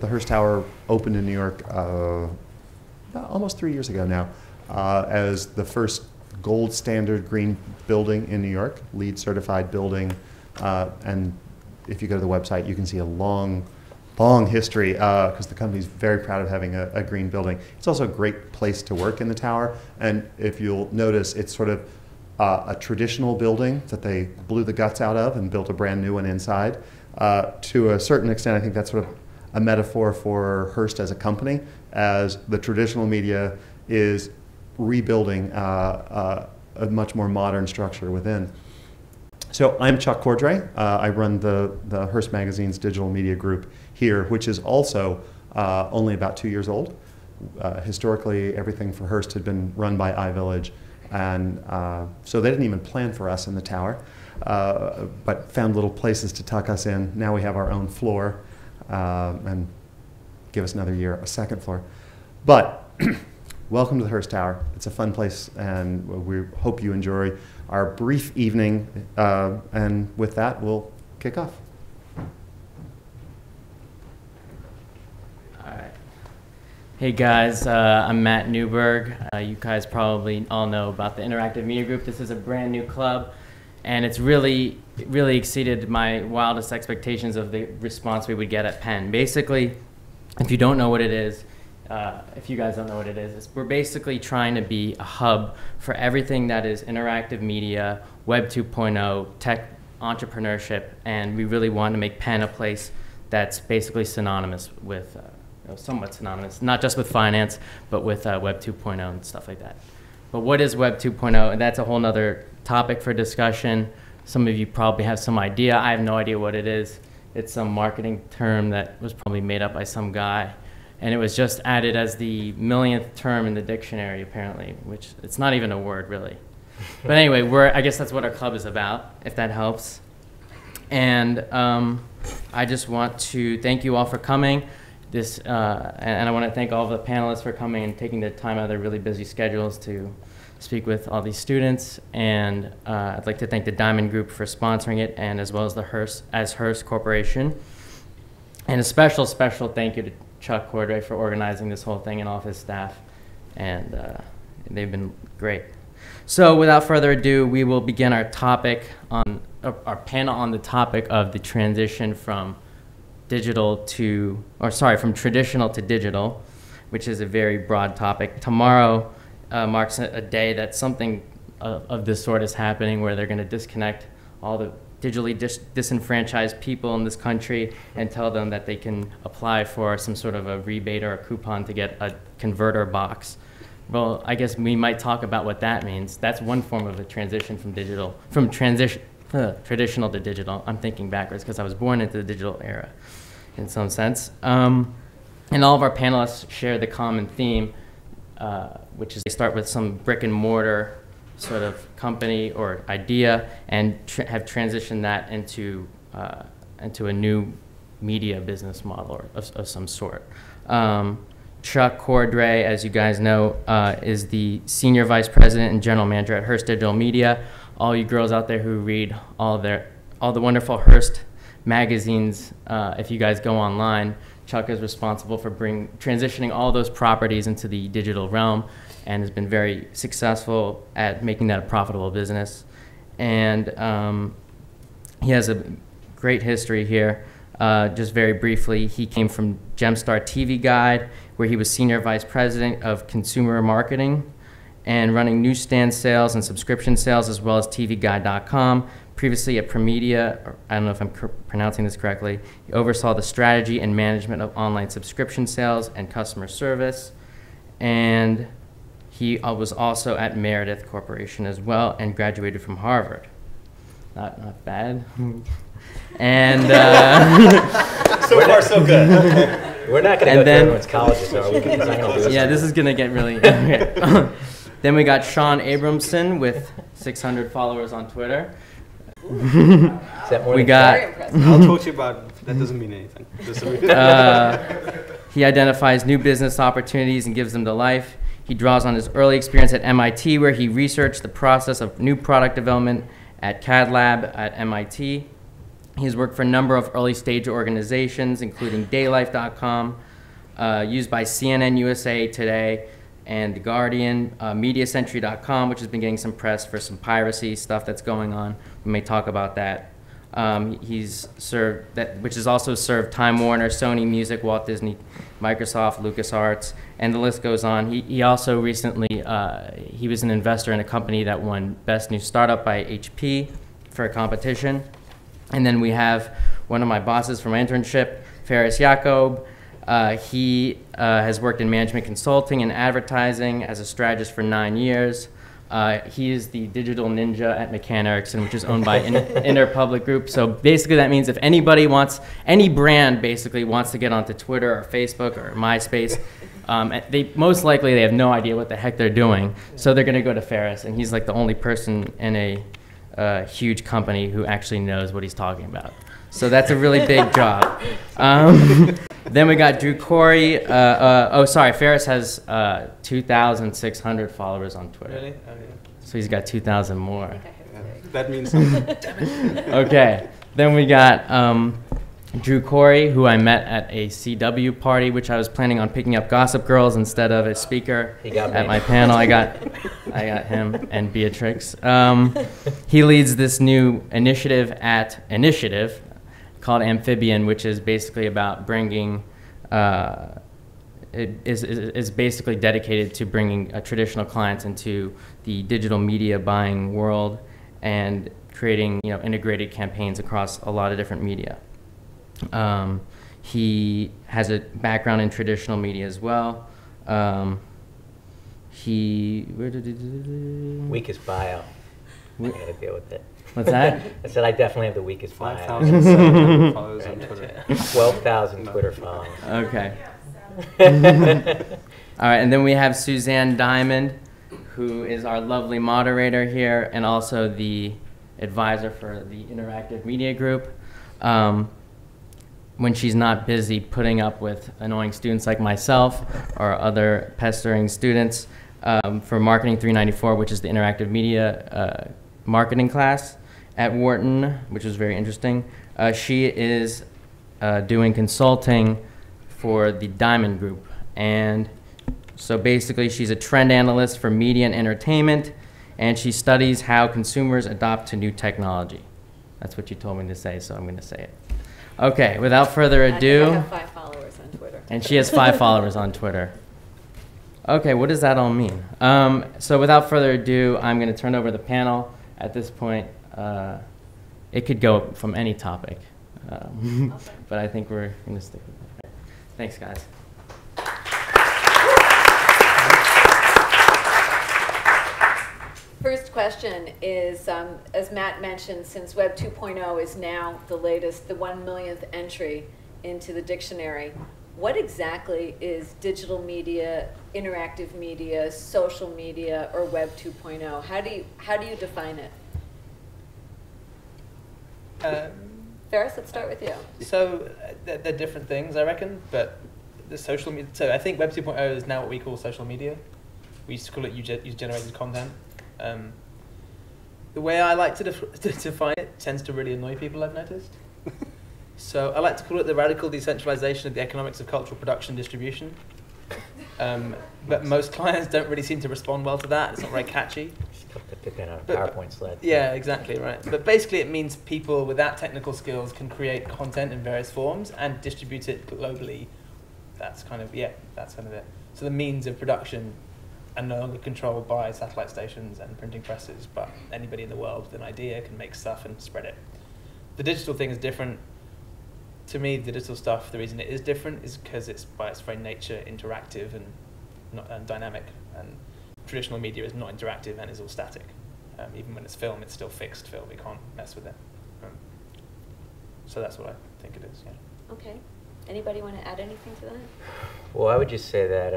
The Hearst Tower opened in New York almost 3 years ago now as the first gold standard green building in New York, LEED certified building. And if you go to the website, you can see a long history because the company's very proud of having a green building. It's also a great place to work in the tower. And if you'll notice, it's sort of a traditional building that they blew the guts out of and built a brand new one inside. To a certain extent, I think that's sort of a metaphor for Hearst as a company, as the traditional media is rebuilding a much more modern structure within. So I'm Chuck Cordray. I run the Hearst Magazine's digital media group here, which is also only about 2 years old. Historically, everything for Hearst had been run by iVillage, and so they didn't even plan for us in the tower, but found little places to tuck us in. Now we have our own floor, and give us another year, a second floor. But welcome to the Hearst Tower. It's a fun place, and we hope you enjoy our brief evening. And with that, we'll kick off. All right. Hey guys, I'm Matt Newberg. You guys probably all know about the Interactive Media Group. This is a brand new club, and it's really exceeded my wildest expectations of the response we would get at Penn. Basically, if you don't know what it is, if you guys don't know what it is, we're basically trying to be a hub for everything that is interactive media, Web 2.0, tech entrepreneurship, and we really want to make Penn a place that's basically synonymous with, somewhat synonymous, not just with finance, but with Web 2.0 and stuff like that. But what is Web 2.0? And that's a whole nother topic for discussion. Some of you probably have some idea. I have no idea what it is. It's some marketing term that was probably made up by some guy. And it was just added as the millionth term in the dictionary, apparently, which it's not even a word, really. But anyway, I guess that's what our club is about, if that helps. And I just want to thank you all for coming. And I want to thank all of the panelists for coming and taking the time out of their really busy schedules to speak with all these students. And I'd like to thank the Diamond Group for sponsoring it, and as well as the Hearst Corporation. And a special thank you to Chuck Cordray for organizing this whole thing and all of his staff, and they've been great. So without further ado, we will begin our topic on our panel on the topic of the transition from traditional to digital, which is a very broad topic. Tomorrow marks a day that something of this sort is happening, where they're going to disconnect all the digitally disenfranchised people in this country and tell them that they can apply for some sort of a rebate or a coupon to get a converter box. Well, I guess we might talk about what that means. That's one form of a transition from traditional to digital. I'm thinking backwards because I was born into the digital era in some sense. And all of our panelists share the common theme, which is they start with some brick and mortar sort of company or idea and have transitioned that into a new media business model of some sort. Chuck Cordray, as you guys know, is the Senior Vice President and General Manager at Hearst Digital Media. All you girls out there who read all the wonderful Hearst magazines, if you guys go online, Chuck is responsible for transitioning all those properties into the digital realm, and has been very successful at making that a profitable business. And he has a great history here. Just very briefly, he came from Gemstar TV Guide, where he was Senior Vice President of Consumer Marketing and running newsstand sales and subscription sales, as well as TVGuide.com. Previously at Premedia, I don't know if I'm pronouncing this correctly, he oversaw the strategy and management of online subscription sales and customer service. And he was also at Meredith Corporation as well, and graduated from Harvard. Not bad. And so far, so good. We're not going to go to everyone's colleges, are we? Yeah, this is going to get really. Then we got Sean Abramson with 600 followers on Twitter. Is that more we got. I'll talk to you about. That doesn't mean anything. He identifies new business opportunities and gives them to life. He draws on his early experience at MIT, where he researched the process of new product development at CAD Lab at MIT. He's worked for a number of early stage organizations, including daylife.com, used by CNN USA Today and The Guardian, MediaCentury.com, which has been getting some press for some piracy stuff that's going on. We may talk about that. He's served that, which has also served Time Warner, Sony Music, Walt Disney, Microsoft, LucasArts, and the list goes on. He also recently, he was an investor in a company that won Best New Startup by HP for a competition. And then we have one of my bosses from my internship, Faris Yacob. He has worked in management consulting and advertising as a strategist for 9 years. He is the digital ninja at McCann Erickson, which is owned by Interpublic Group. So basically that means if anybody wants, any brand basically wants to get onto Twitter or Facebook or MySpace, most likely they have no idea what the heck they're doing. So they're going to go to Faris, and he's like the only person in a huge company who actually knows what he's talking about. So that's a really big job. Then we got Drew Corey. Faris has 2,600 followers on Twitter. Really? Oh, yeah. So he's got 2,000 more. That means something. Okay. Then we got Drew Corey, who I met at a CW party, which I was planning on picking up Gossip Girls instead of a speaker at my panel. I got him and Beatrix. He leads this new initiative called Amphibian, which is basically about bringing, is basically dedicated to bringing traditional clients into the digital media buying world and creating integrated campaigns across a lot of different media. He has a background in traditional media as well. Weakest bio. I gotta deal with it. What's that? I said I definitely have the weakest bio. 5,700 followers on Twitter. 12,000 Twitter followers. Okay. All right, and then we have Suzanne Diamond, who is our lovely moderator here and also the advisor for the Interactive Media Group. When she's not busy putting up with annoying students like myself or other pestering students for Marketing 394, which is the Interactive Media marketing class at Wharton, which was very interesting. She is doing consulting for the Diamond Group. And so basically she's a trend analyst for media and entertainment, and she studies how consumers adopt to new technology. That's what you told me to say, so I'm going to say it. Okay, without further ado. I have 5 followers on Twitter. And she has 5 followers on Twitter. Okay, what does that all mean? So without further ado, I'm going to turn over the panel. At this point, it could go from any topic, but I think we're going to stick with it. Thanks, guys. First question is, as Matt mentioned, since Web 2.0 is now the latest, the 1 millionth entry into the dictionary, what exactly is digital media, interactive media, social media, or Web 2.0? How do you define it? Faris, let's start with you. So they're different things, I reckon, but the social media. So I think Web 2.0 is now what we call social media. We used to call it user-generated content. The way I like to define it tends to really annoy people, I've noticed. So I like to call it the radical decentralization of the economics of cultural production and distribution. But most clients don't really seem to respond well to that. It's not very catchy. Just have to put that on a PowerPoint slide. Yeah, exactly, right. But basically it means people without technical skills can create content in various forms and distribute it globally. That's kind of it. So the means of production are no longer controlled by satellite stations and printing presses, but anybody in the world with an idea can make stuff and spread it. The digital thing is different. To me, the digital stuff, the reason it is different is because it's by its very nature interactive and dynamic, and traditional media is not interactive and is all static. Even when it's film, it's still fixed film. We can't mess with it. So that's what I think it is. Yeah. Okay. Anybody want to add anything to that? Well, I would just say that